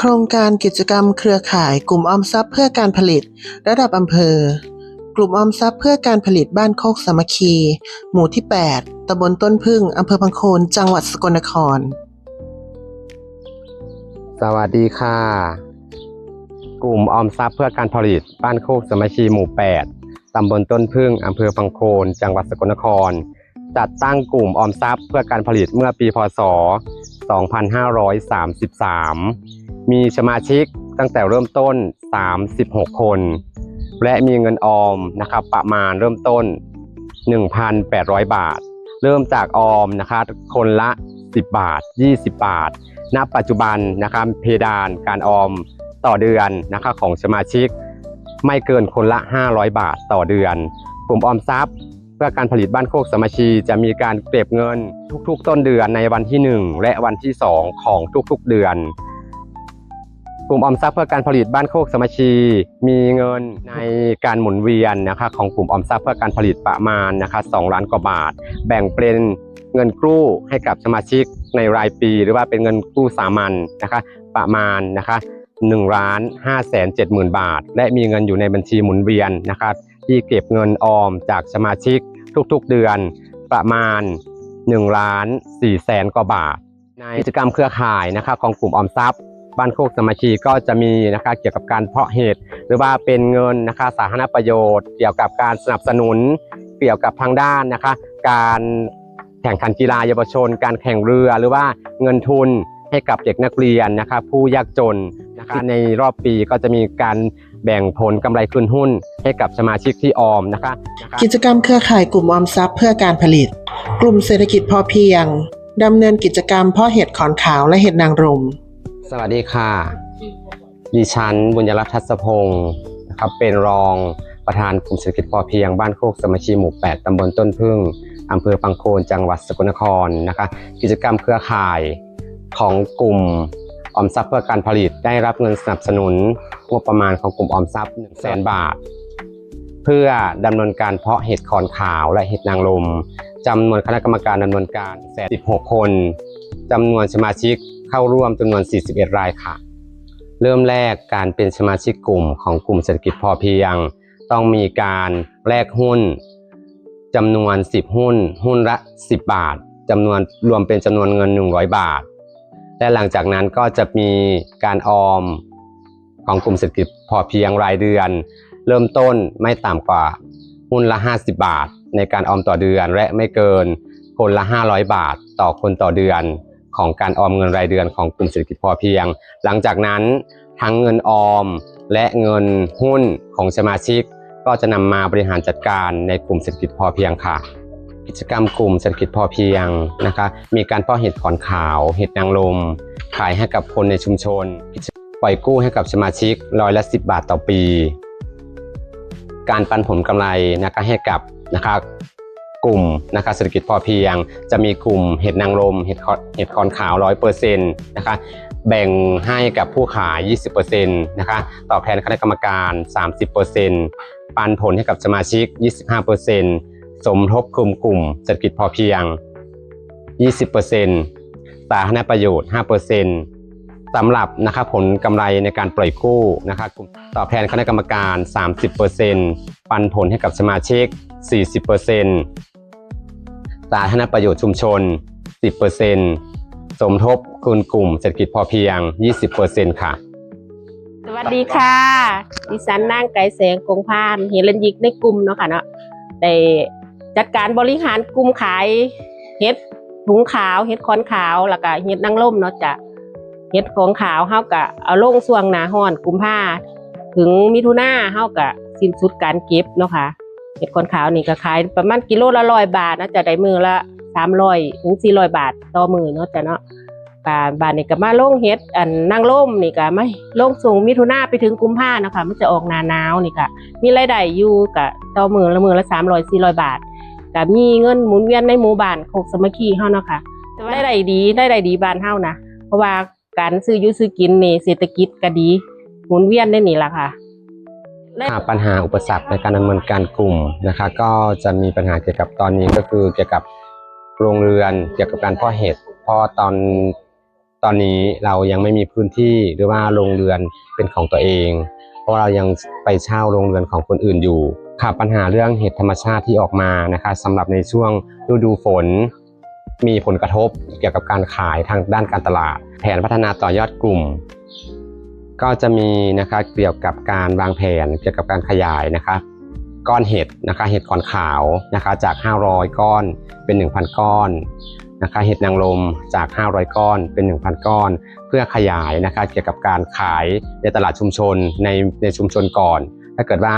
โครงการกิจกรรมเครือข่ายกลุ่มออมทรัพย์เพื่อการผลิตระดับอำเภอกลุ่มออมทรัพย์เพื่อการผลิตบ้านโคกสามัคคีหมู่ที่ 8 ตำบลต้นพึ่งอำเภอพังโคนจังหวัดสกลนครสวัสดีค่ะกลุ่มออมทรัพย์เพื่อการผลิตบ้านโคกสามัคคีหมู่ 8 ตำบลต้นพึ่งอำเภอพังโคนจังหวัดสกลนครจัดตั้งกลุ่มออมทรัพย์เพื่อการผลิตเมื่อปีพ.ศ. 2533 มีสมาชิกตั้งแต่เริ่มต้น36 คนและมีเงินออมนะครับประมาณเริ่มต้น 1,800 บาทเริ่มจากออมนะครับคนละ10 บาท20 บาทณปัจจุบันนะครับเพดานการออมต่อเดือนนะครับของสมาชิกไม่เกินคนละ500 บาทต่อเดือนกลุ่มออมทรัพย์เพื่อการผลิตบ้านโคกสามัคคีจะมีการเก็บเงินทุกๆต้นเดือนในวันที่1และวันที่2ของทุกๆเดือนกลุ่มออมทรัพย์เพื่อการผลิตบ้านโคกสามัคคีมีเงินในการหมุนเวียนนะคะของกลุ่มออมทรัพย์เพื่อการผลิตประมาณนะคะ2 ล้านกว่าบาทแบ่งเป็นเงินกู้ให้กับสมาชิกในรายปีหรือว่าเป็นเงินกู้สามัญนะคะประมาณนะคะ1,570,000 บาทและมีเงินอยู่ในบัญชีหมุนเวียนนะคะที่เก็บเงินออมจากสมาชิกทุกๆเดือนประมาณ1,400,000 กว่าบาทในกิจกรรมเครือข่ายนะคะของกลุ่มออมทรัพย์บ้านโคกสามัคคีก็จะมีนะคะเกี่ยวกับการเพาะเห็ดหรือว่าเป็นเงินนะคะสาธารณประโยชน์เกี่ยวกับการสนับสนุนเกี่ยวกับทางด้านนะคะการแข่งขันกีฬาเยาวชนการแข่งเรือหรือว่าเงินทุนให้กับเด็กนักเรียนนะคะผู้ยากจนนะคะในรอบปีก็จะมีการแบ่งผลกำไรคืนหุ้นให้กับสมาชิกที่ออมนะคะกิจกรรมเครือข่ายกลุ่มออมทรัพย์เพื่อการผลิตกลุ่มเศรษฐกิจพอเพียงดำเนินกิจกรรมเพาะเห็ดขอนขาวและเห็ดนางรมสวัสดีค่ะดิฉันบุญยรัตน์ทัศพงศ์นะครับเป็นรองประธานกลุ่มเศรษฐกิจพอเพียงบ้านโคกสามัคคีหมู่ 8 ตำบลต้นพึ่งอำเภอพังโคนจังหวัดสกลนครนะคะกิจกรรมเครือข่ายของกลุ่มออมทรัพย์เพื่อการผลิตได้รับเงินสนับสนุนงบประมาณของกลุ่มออมทรัพย์ 100,000 บาทเพื่อดำเนินการเพาะเห็ดขอนขาวและเห็ดนางรมจำนวนคณะกรรมการดำเนินการ16 คนจำนวนสมาชิกเข้าร่วมจำนวน41 รายค่ะเริ่มแรกการเป็นสมาชิกกลุ่มของกลุ่มเศรษฐกิจพอเพียงต้องมีการแลกหุ้นจำนวน10 หุ้นหุ้นละ10 บาทจำนวนรวมเป็นจำนวนเงิน100 บาทและหลังจากนั้นก็จะมีการออมของกลุ่มเศรษฐกิจพอเพียงรายเดือนเริ่มต้นไม่ต่ำกว่าหุ้นละ50 บาทในการออมต่อเดือนและไม่เกินคนละ500 บาทต่อคนต่อเดือนของการออมเงินรายเดือนของกลุ่มเศรษฐกิจพอเพียงหลังจากนั้นทั้งเงินออมและเงินหุ้นของสมาชิกก็จะนำมาบริหารจัดการในกลุ่มเศรษฐกิจพอเพียงค่ะกิจกรรมกลุ่มเศรษฐกิจพอเพียงนะคะมีการเพาะเห็ดขอนขาวเห็ดนางรมขายให้กับคนในชุมชนปล่อยกู้ให้กับสมาชิก10 บาทต่อปีการปันผลกำไรนะคะให้กับนะคะกลุ่มนะคะเศรษฐกิจพอเพียงจะมีกลุ่มเห็ดนางรมเห็ดขอนขาว 100% นะคะแบ่งให้กับผู้ขาย 20% นะคะตอบแทนคณะกรรมการ 30% ปันผลให้กับสมาชิก 25% สมทบกลุ่มเศรษฐกิจพอเพียง 20% สาธารณประโยชน์ 5% สำหรับนะคะผลกำไรในการปล่อยกู้นะคะตอบแทนคณะกรรมการ 30% ปันผลให้กับสมาชิก 40% สาธารณประโยชน์ชุมชน 10% สมทบทุนกลุ่มเศรษฐกิจพอเพียง 20% ค่ะสวัสดีค่ะดิฉันนางไก่แสงคงพานเฮลันยิกในกลุ่มเนาะค่ะเนาะได้จัดการบริหารกลุ่มขายเห็ดถุงขาวเห็ดขอนขาวแล้วก็เห็ดนางรมเนาะจ้ะเห็ดของขาวเฮาก็เอาลงช่วงหน้าร้อนกุมภาถึงมิถุนาเฮาก็สิ้นสุดการเก็บเนาะค่ะเห็ดขอนขาวนี่ก็ขายประมาณกิโลละ100 บาทนะจะได้มือละ300 ถึง 400 บาทต่อมือเนาะจ้ะเนาะบาทนี่ก็มาลงเฮ็ดนางรมนี่ก็ไม่ลงส่งมิถุนาไปถึงกุมภาเนาะค่ะมันจะออกหน้าหนาวนี่ค่ะมีรายได้อยู่ก็ต่อมือละ300 400 บาทก็มีเงินหมุนเวียนในหมู่บ้านโคกสามัคคีเฮาเนาะค่ะได้ดีบ้านเฮานะเพราะว่าการซื้ออยู่ซื้อกินนี่เศรษฐกิจก็ดีหมุนเวียนได้นี่ล่ะค่ะปัญหาอุปสรรคในการดำเนินการกลุ่มนะคะก็จะมีปัญหาเกี่ยวกับตอนนี้ก็คือเกี่ยวกับโรงเรือนเกี่ยวกับการเพาะเห็ดเพราะตอน ตอนนี้เรายังไม่มีพื้นที่หรือว่าโรงเรือนเป็นของตัวเอง เพราะเรายังไปเช่าโรงเรือนของคนอื่นอยู่ค่ะปัญหาเรื่องเห็ดธรรมชาติที่ออกมานะคะสำหรับในช่วงฤดูฝนมีผลกระทบเกี่ยวกับการขายทางด้านการตลาดแผนพัฒนาต่อยอดกลุ่มก็จะมีนะคะเกี่ยวกับการวางแผนเกี่ยวกับการขยายนะคะก้อนเห็ดนะคะเห็ดขอนขาวนะคะจาก500ก้อนเป็น 1,000 ก้อนนะคะเห็ดนางรมจาก500ก้อนเป็น 1,000 ก้อนเพื่อขยายนะคะเกี่ยวกับการขายในตลาดชุมชนในชุมชนก่อนถ้าเกิดว่า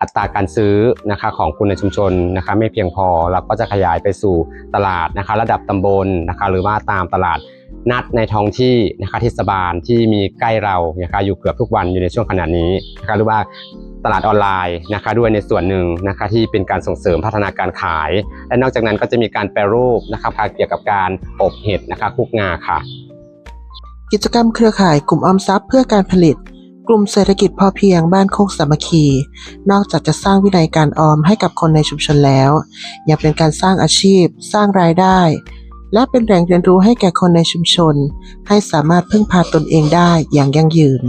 อัตราการซื้อนะคะของคนในชุมชนนะคะไม่เพียงพอเราก็จะขยายไปสู่ตลาดนะคะระดับตำบลนะคะหรือว่าตามตลาดนัดในท้องที่นะคะเทศบาลที่มีใกล้เรานะคะอยู่เกือบทุกวันอยู่ในช่วงขณะนี้นะคะหรือว่าตลาดออนไลน์นะคะด้วยในส่วนหนึ่งนะคะที่เป็นการส่งเสริมพัฒนาการขายและนอกจากนั้นก็จะมีการแปรรูปนะคะเกี่ยวกับการอบเห็ดนะคะคลุกงาค่ะ กิจกรรมเครือข่ายกลุ่มออมทรัพย์เพื่อการผลิตกลุ่มเศรษฐกิจพอเพียงบ้านโคกสามัคคี นอกจากจะสร้างวินัยการออมให้กับคนในชุมชนแล้วยังเป็นการสร้างอาชีพสร้างรายได้ และเป็นแหล่งเรียนรู้ให้แก่คนในชุมชนให้สามารถพึ่งพาตนเองได้อย่างยั่งยืน